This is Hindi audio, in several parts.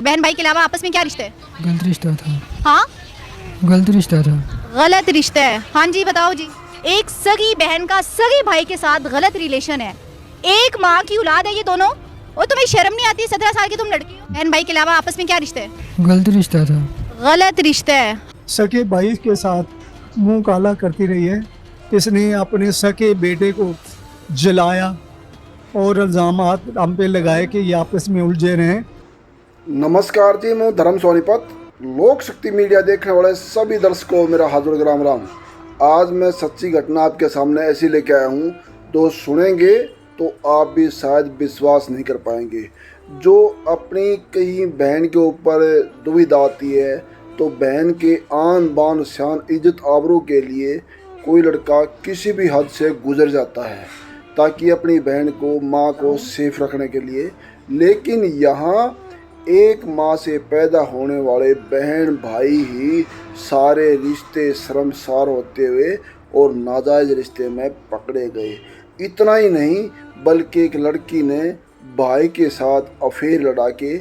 बहन भाई के अलावा आपस में क्या रिश्ता है? गलत रिश्ता था। हाँ, गलत रिश्ता था। गलत रिश्ता है। हाँ जी, बताओ जी। एक सगी बहन का सगे भाई के साथ गलत रिलेशन है, एक माँ की औलाद है ये दोनों, और तुम्हें शर्म नहीं आती? 17 साल की तुम लड़की हो। बहन भाई के अलावा आपस में क्या रिश्ता है? गलत रिश्ता था। गलत रिश्ता है। सके भाई के साथ मुंह काला करती रही है। इसने अपने सके बेटे को जलाया और इल्ज़ामात हम पे लगाए कि ये आपस में उलझे रहें। नमस्कार जी, मैं धर्म सोनीपत। लोक शक्ति मीडिया देखने वाले सभी दर्शकों को मेरा हाजुर राम राम। आज मैं सच्ची घटना आपके सामने ऐसी लेके आया हूँ, तो सुनेंगे तो आप भी शायद विश्वास नहीं कर पाएंगे। जो अपनी कहीं बहन के ऊपर दुविधा आती है तो बहन के आन बान शान इज्जत आबरू के लिए कोई लड़का किसी भी हद से गुजर जाता है ताकि अपनी बहन को, माँ को सेफ रखने के लिए। लेकिन यहाँ एक माँ से पैदा होने वाले बहन भाई ही सारे रिश्ते शर्मसार होते हुए और नाजायज़ रिश्ते में पकड़े गए। इतना ही नहीं बल्कि एक लड़की ने भाई के साथ अफेयर लड़ा के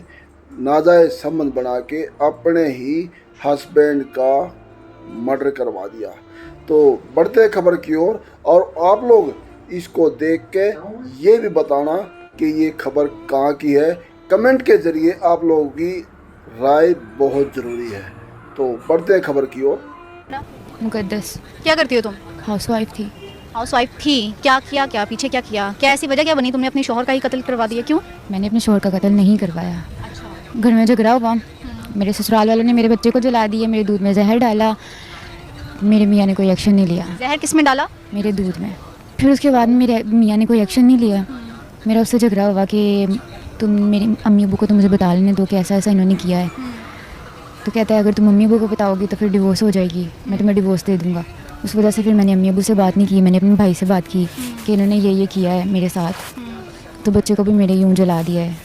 नाजायज़ संबंध बना के अपने ही हस्बैंड का मर्डर करवा दिया। तो बढ़ते खबर की ओर, और आप लोग इसको देख के ये भी बताना कि ये खबर कहाँ की है। कमेंट के ज़रिए आप लोगों की राय बहुत ज़रूरी है। तो बढ़ते हैं खबर की ओर। मुकद्दस। क्या करती हो तुम? हाउसवाइफ थी। हाउसवाइफ थी। क्या किया, क्या पीछे क्या किया, क्या ऐसी वजह क्या बनी तुमने अपने शौहर का ही कत्ल करवा दिया? क्यों? मैंने अपने शोहर का कत्ल नहीं करवाया। घर में झगड़ा हुआ, मेरे ससुराल वालों ने मेरे बच्चे को जला दिया, मेरे दूध में जहर डाला। मेरे मियाँ ने कोई एक्शन नहीं लिया। जहर किस में डाला? मेरे दूध में। फिर उसके बाद मेरे मियाँ ने कोई एक्शन नहीं लिया। मेरा उससे झगड़ा हुआ कि तुम मेरी अम्मी अबू को तो मुझे बता लेने दो कि ऐसा ऐसा इन्होंने किया है। तो कहता है अगर तुम अम्मी अबू को बताओगी तो फिर डिवोर्स हो जाएगी, मैं तुम्हें डिवोर्स दे दूँगा। उस वजह से फिर मैंने अम्मी अबू से बात नहीं की, मैंने अपने भाई से बात की कि इन्होंने ये किया है मेरे साथ। तो बच्चे को भी मेरे यूँ जला दिया है।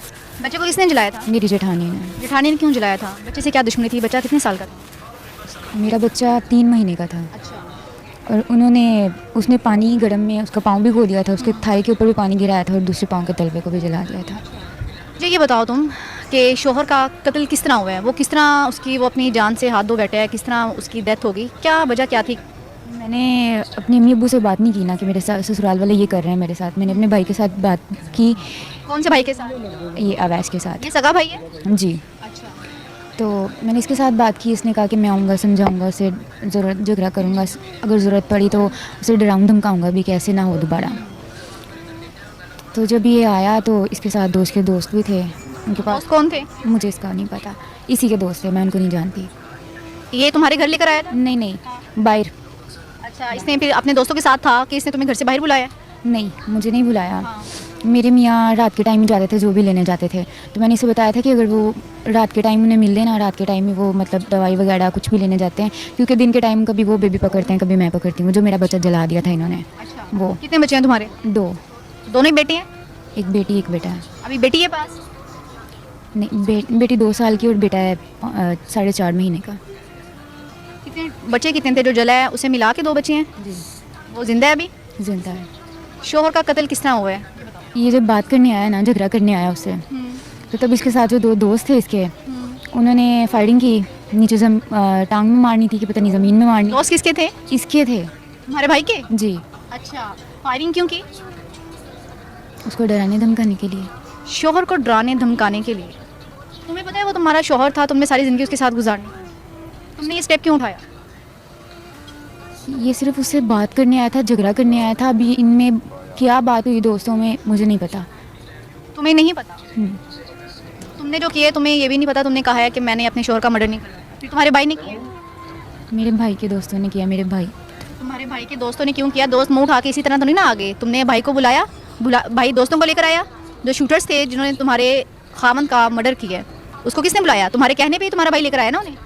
बच्चे को किसने जलाया था? मेरी जेठानी ने। जेठानी ने क्यों जलाया था? बच्चे से क्या दुश्मनी थी? बच्चा कितने साल का था? मेरा बच्चा 3 महीने का था। अच्छा। और उसने पानी गर्म में उसका पाँव भी धो दिया था, उसके थाई के ऊपर भी पानी गिराया था और दूसरे पाँव के तलवे को भी जला दिया था। मुझे ये बताओ तुम कि शोहर का कत्ल किस तरह हुआ है? वो किस तरह वो अपनी जान से हाथ धो बैठा है? किस तरह उसकी डेथ होगी? क्या वजह क्या थी? मैंने अपनी अम्मी अब्बू से बात नहीं की ना कि मेरे साथ ससुराल वाले ये कर रहे हैं मेरे साथ। मैंने अपने भाई के साथ बात की। कौन से भाई के साथ? ये अवैस के साथ। ये सगा भाई है? जी। अच्छा। तो मैंने इसके साथ बात की। इसने कहा कि मैं आऊँगा, समझाऊँगा उसे, ज़रूरत झगड़ा करूँगा, अगर ज़रूरत पड़ी तो उसे डराऊँ धमकाऊँगा भी, कैसे ना हो दोबारा। तो जब ये आया तो इसके साथ दोस्त के दोस्त भी थे। उनके पास कौन थे? मुझे इसका नहीं पता, इसी के दोस्त थे, मैं उनको नहीं जानती। ये तुम्हारे घर लेकर आया था? नहीं, बाहर। अच्छा, इसने फिर अपने दोस्तों के साथ था कि इसने तुम्हें घर से बाहर बुलाया? नहीं, मुझे नहीं बुलाया। मेरे मियाँ रात के टाइम ही जाते थे, जो भी लेने जाते थे। तो मैंने इसे बताया था कि अगर वो रात के टाइम उन्हें मिल लेना, रात के टाइम में वो मतलब दवाई वगैरह कुछ भी लेने जाते हैं, क्योंकि दिन के टाइम कभी वो बेबी पकड़ते हैं, कभी मैं पकड़ती हूँ। जो मेरा बच्चा जला दिया था इन्होंने। अच्छा। वो। कितने बच्चे हैं तुम्हारे? 2। दोनों ही बेटी हैं? एक बेटी एक बेटा है। अभी बेटी है पास? नहीं, बेटी 2 साल की और बेटा है 4.5 महीने का। कितने बच्चे कितने थे जो जला है? उसे मिला के 2 बच्चे हैं? जी। वो जिंदा है अभी? जिंदा है। शोहर का कत्ल किस तरह हुआ है? ये जब बात करने आया ना, झगड़ा करने आया उससे, तो तब इसके साथ जो 2 दोस्त थे इसके, उन्होंने फायरिंग की। नीचे टांग में मारनी थी कि पता नहीं ज़मीन में मारनी। दोस्त किसके थे? इसके थे। तुम्हारे भाई के? जी। अच्छा, फायरिंग क्यों की? उसको डराने धमकाने के लिए। शोहर को डराने धमकाने के लिए? तुम्हें पता है वो तुम्हारा शोहर था, तुमने सारी ज़िंदगी उसके साथ गुजारनी, तुमने ये स्टेप क्यों उठाया? ये सिर्फ उससे बात करने आया था, झगड़ा करने आया था। अभी इनमें क्या बात हुई दोस्तों में मुझे नहीं पता। तुम्हें नहीं पता? तुमने जो किया तुम्हें ये भी नहीं पता? तुमने कहा है कि मैंने अपने शोहर का मर्डर नहीं किया, फिर तुम्हारे भाई ने किया? मेरे भाई के दोस्तों ने किया। मेरे भाई। तुम्हारे भाई के दोस्तों ने क्यों किया? दोस्त मुँह उठा के इसी तरह तो नहीं ना आगे? तुमने भाई को बुलाया, भाई दोस्तों को लेकर आया? जो शूटर्स थे जिन्होंने तुम्हारे खामन का मर्डर किया, उसको किसने बुलाया? तुम्हारे कहने पे ही तुम्हारा भाई लेकर आया ना उन्हें?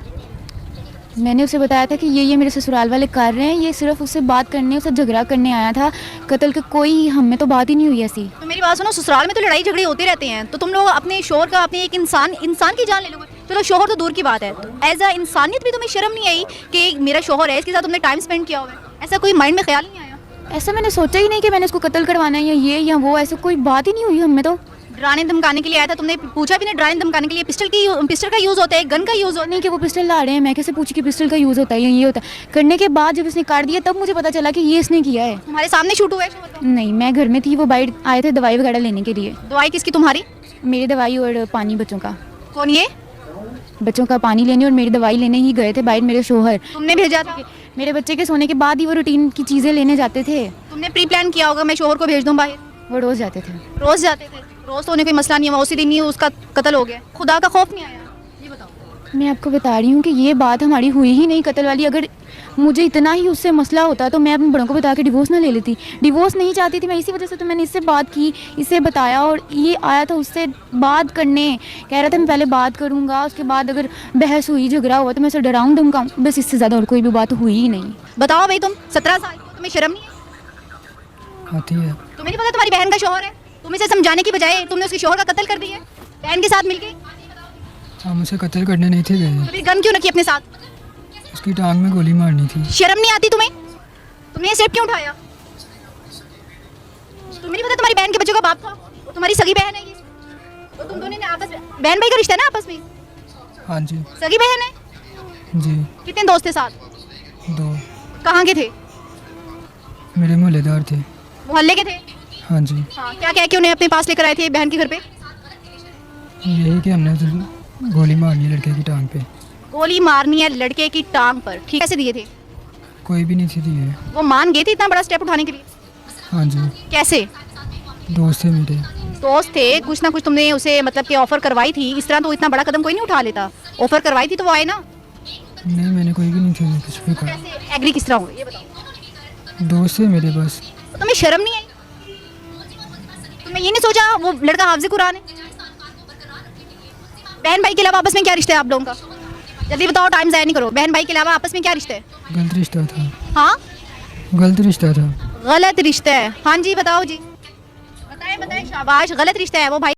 मैंने उसे बताया था कि ये मेरे ससुराल वाले कर रहे हैं। ये सिर्फ उससे बात करने, उससे झगड़ा करने आया था। कत्ल के कोई हम में तो बात ही नहीं हुई ऐसी। तो मेरी बात सुनो, ससुराल में तो लड़ाई झगड़े होते रहते हैं, तो तुम लोग अपने शोहर का, अपने एक इंसान की जान ले लोगे? चलो शोहर तो दूर की बात है, तो एज अ इंसानियत भी तुम्हें शर्म नहीं आई कि मेरा शोहर है, इसके साथ तुमने टाइम स्पेंड किया हुआ है? ऐसा कोई माइंड में ख्याल नहीं आया? ऐसा मैंने सोचा ही नहीं कि मैंने उसको कत्ल करवाना है या ये या वो, ऐसा कोई बात ही नहीं हुई हम में तो। डराने धमकाने के लिए आया था, तुमने पूछा भी नहीं डराने धमकाने के लिए पिस्टल का यूज़ होता है, गन का यूज़ होता नहीं कि वो पिस्टल ला रहे हैं, मैं कैसे पूछी कि पिस्टल का यूज़ होता है या ये होता है। करने के बाद जब इसने काट दिया तब मुझे पता चला कि ये इसने किया है। है? तुम्हारे सामने शूट हुआ है शोहर तो? नहीं, मैं घर में थी, वो बाहर आए थे दवाई वगैरह लेने के लिए। दवाई किसकी, तुम्हारी? मेरी दवाई और पानी बच्चों का। कौन ये? बच्चों का पानी लेने और मेरी दवाई लेने ही गए थे बाहर मेरे शोहर। तुमने भेजा था? मेरे बच्चे के सोने के बाद ही वो रूटीन की चीज़ें लेने जाते थे। तुमने प्री प्लान किया होगा मैं शोहर को भेज दूँ बाहर? वो रोज़ जाते थे। रोज़ जाते थे? रोज़ तो उन्हें कोई मसला नहीं हुआ, उसी दिन ही उसका कत्ल हो गया। खुदा का खौफ नहीं आया? ये बताओ। मैं आपको बता रही हूँ कि ये बात हमारी हुई ही नहीं कत्ल वाली। अगर मुझे इतना ही उससे मसला होता तो मैं अपने बड़ों को बता के डिवोर्स ना ले लेती। डिवोर्स नहीं चाहती थी मैं, इसी वजह से तो मैंने इससे बात की, इसे बताया और ये आया था उससे बात करने। कह रहा था मैं पहले बात करूँगा, उसके बाद अगर बहस हुई झगड़ा हुआ तो मैं उसे डराऊँ धमकाऊँ, बस इससे ज़्यादा और कोई भी बात हुई ही नहीं। बताओ भाई, तुम 17 साल की हो, तुम्हें शर्म नहीं है? आती है। तुम्हें नहीं पता तुम्हारी बहन का शोहर है? तुम इसे समझाने की बजाय तुमने उसके शोहर का कत्ल कर दिया बहन के साथ मिलके। हम उसे कत्ल करने नहीं थे गए, फिर गन क्यों रखी अपने साथ? उसकी टांग में गोली मारनी थी। शर्म नहीं आती तुम्हें? तुमने ये स्टेप क्यों उठाया? तुम्हें नहीं पता तुम्हारी बहन के बच्चों का बाप था? वो तुम्हारी सगी बहन है ये। तो तुम दोनों ने आपस में, बहन भाई का रिश्ता है ना आपस में? हाँ जी। सगी बहन है? जी। कितने दोस्त थे साथ? 2 कहाँ के थे? मेरे मोहल्लेदार थे। मोहल्ले के थे? हाँ जी। हाँ, क्या कह के उन्हें अपने पास लेकर आए थे बहन के घर पे? यही कि हमने तो गोली मारनी है लड़के की टांग पे। गोली मारनी है लड़के की टांग पर, ठीक? कैसे दिए थे? कोई भी नहीं थी दिए। वो मान गए थे इतना बड़ा स्टेप उठाने के लिए? हाँ जी। कैसे? दोस्त थे मेरे। दोस्त थे, कुछ ना कुछ तुमने उसे मतलब कि ऑफर करवाई थी। इस तरह तो इतना बड़ा कदम कोई नहीं उठा लेता। ऑफर करवाई थी तो वो आए ना। नहीं, मैंने कोई भी नहीं थी कुछ भी कहा। कैसे एग्री किस तरह हुए ये बताओ? दोस्त थे मेरे बस। तो तुम्हें शर्म नहीं आई? तुमने ये नहीं सोचा वो लड़का हाफिज़ कुरान है? बहन भाई के अलावा आपस में क्या रिश्ता है आप लोगों का? जल्दी बताओ, टाइम ज़ाया नहीं करो। बहन भाई के अलावा आपस में क्या रिश्ता है? गलत रिश्ता था। हाँ, गलत रिश्ता था। गलत रिश्ता है। हाँ जी बताओ जी, बताएं बताएं, शाबाश। गलत रिश्ता है वो भाई।